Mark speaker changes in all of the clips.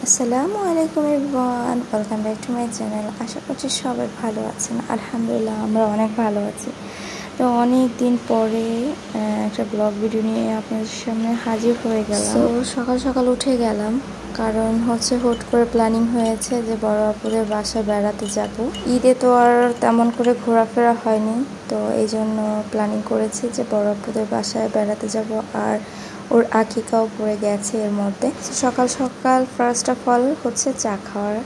Speaker 1: আসসালামু আলাইকুম everyone, welcome back to my channel. আশা করছি সবাই ভালো আছেন। আলহামদুলিল্লাহ আমরা অনেক ভালো আছি। তো অনেক দিন পরে একটা ব্লগ ভিডিও নিয়ে আপনাদের সামনে হাজির হয়ে গেলাম। তো সকাল সকাল উঠে গেলাম, কারণ হচ্ছে হুট করে প্ল্যানিং হয়েছে যে বড় আপুদের বাসায় বেড়াতে যাব। ঈদে তো আর তেমন করে ঘোরাফেরা হয়নি, তো এই জন্য প্ল্যানিং করেছি যে বড় আপুদের বাসায় বেড়াতে যাব। আর ওর আকিকাও পড়ে গেছে এর মধ্যে। সকাল সকাল ফার্স্ট অফ অল হচ্ছে চা খাওয়ার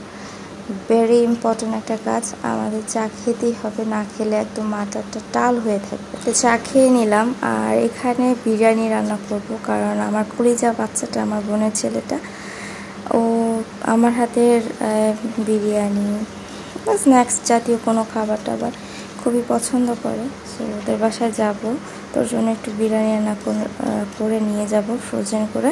Speaker 1: ভেরি ইম্পর্টেন্ট একটা কাজ। আমাদের চা খেতেই হবে, না খেলে একদম মাথাটা টাল হয়ে থাকবে। তো চা খেয়ে নিলাম, আর এখানে বিরিয়ানি রান্না করব, কারণ আমার কলিজা বাচ্চাটা, আমার বোনের ছেলেটা, ও আমার হাতের বিরিয়ানি বা স্ন্যাক্স জাতীয় কোনো খাবার টাবার খুবই পছন্দ করে। সো ওদের বাসায় যাব, তোর জন্য একটু বিরিয়ানি রান্না করে নিয়ে যাব ফ্রোজেন করে।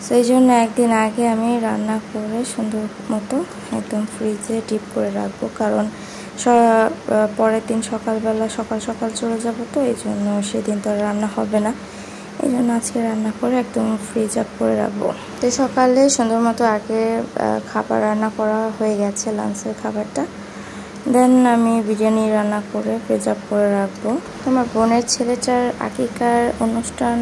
Speaker 1: সেই জন্য একদিন আগে আমি রান্না করে সুন্দর মতো একদম ফ্রিজে ডিপ করে রাখবো, কারণ পরের দিন সকালবেলা সকাল সকাল চলে যাব, তো এই জন্য সেদিন তো রান্না হবে না। এই জন্য আজকে রান্না করে একদম ফ্রিজ আপ করে রাখবো। তো সকালে সুন্দর মতো আগে খাবার রান্না করা হয়ে গেছে, লাঞ্চের খাবারটা। দেন আমি বিরিয়ানি রান্না করে ফ্রিজ আপ করে রাখবো। আমার বোনের ছেলেটার আকিকার অনুষ্ঠান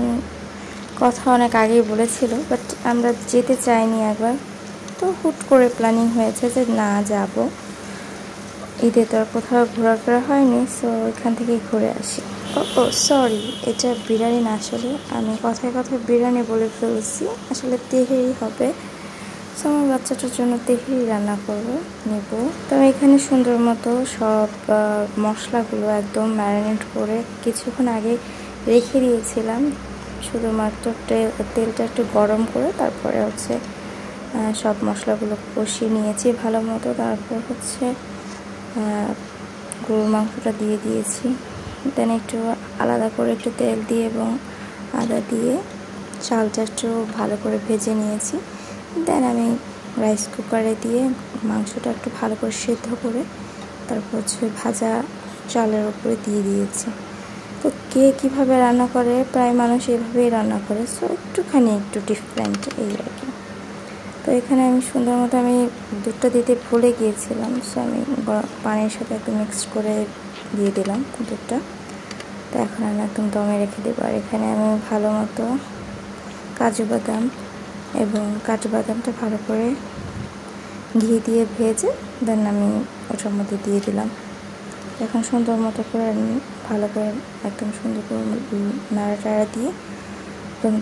Speaker 1: কথা অনেক আগেই বলেছিল, বাট আমরা যেতে চাইনি একবার। তো হুট করে প্ল্যানিং হয়েছে যে না যাব, ঈদে তো আর কোথাও ঘোরাফেরা হয়নি, সো ওইখান থেকেই ঘুরে আসি। ও সরি, এটা বিরিয়ানি না, আসলে আমি কথায় কথায় বিরিয়ানি বলে ফেলছি, আসলে তেহেরি হবে। সো আমার বাচ্চাটার জন্য তেহেরি রান্না নেব। তো আমি এখানে সুন্দর মতো সব মশলাগুলো একদম ম্যারিনেট করে কিছুক্ষণ আগে রেখে দিয়েছিলাম। শুধুমাত্র তেলটা একটু গরম করে তারপরে হচ্ছে সব মশলাগুলো কষিয়ে নিয়েছি ভালো মতো। তারপর হচ্ছে গরুর মাংসটা দিয়ে দিয়েছি। দেন একটু আলাদা করে একটু তেল দিয়ে এবং আদা দিয়ে চালটা একটু ভালো করে ভেজে নিয়েছি। দেন আমি রাইস কুকারে দিয়ে মাংসটা একটু ভালো করে সিদ্ধ করে তারপর হচ্ছে ভাজা চালের উপরে দিয়ে দিয়েছি। তো কে কীভাবে রান্না করে, প্রায় মানুষ এভাবেই রান্না করে, সো একটু ডিফারেন্ট এই আর কি। তো এখানে আমি সুন্দর মতো আমি দুধটা দিতে ভুলে গিয়েছিলাম, সো আমি পানির সাথে একদম মিক্সড করে দিয়ে দিলাম দুধটা। তো এখন আমি একদম দমে রেখে দেবো। আর এখানে আমি ভালো মতো কাজু বাদাম এবং কাজু বাদামটা ভালো করে ঘি দিয়ে ভেজে দেন আমি ওটার মধ্যে দিয়ে দিলাম। এখন সুন্দর মতো করে ভালো করে একদম সুন্দর করে নাড়াটাড়া দিয়ে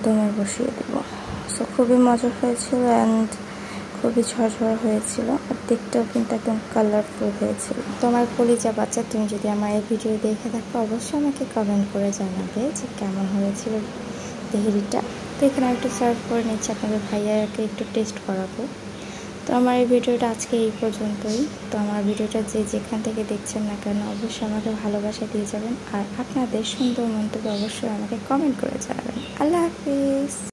Speaker 1: দমে বসিয়ে দেবো। সো খুবই মজা হয়েছিল অ্যান্ড খুবই ঝরঝরা হয়েছিল, আর দেখতেও কিন্তু একদম কালারফুল হয়েছিল। তোমার কলিজা বাচ্চা, তুমি যদি আমার এই ভিডিও দেখে থাকো অবশ্যই আমাকে কমেন্ট করে জানাবে যে কেমন হয়েছিল তেহেরিটা। তো এখানে একটু সার্ভ করে নিচ্ছি, আপনাদের ভাইয়াকে একটু টেস্ট করাবো। তো আমার এই ভিডিওটা আজকে এই পর্যন্তই। তো আমার ভিডিওটা যে যেখান থেকে দেখছেন না কেন অবশ্যই আমাকে ভালোবাসা দিয়ে যাবেন, আর আপনাদের সুন্দর মন্তব্য অবশ্যই আমাকে কমেন্ট করে জানাবেন। আল্লাহ হাফিজ।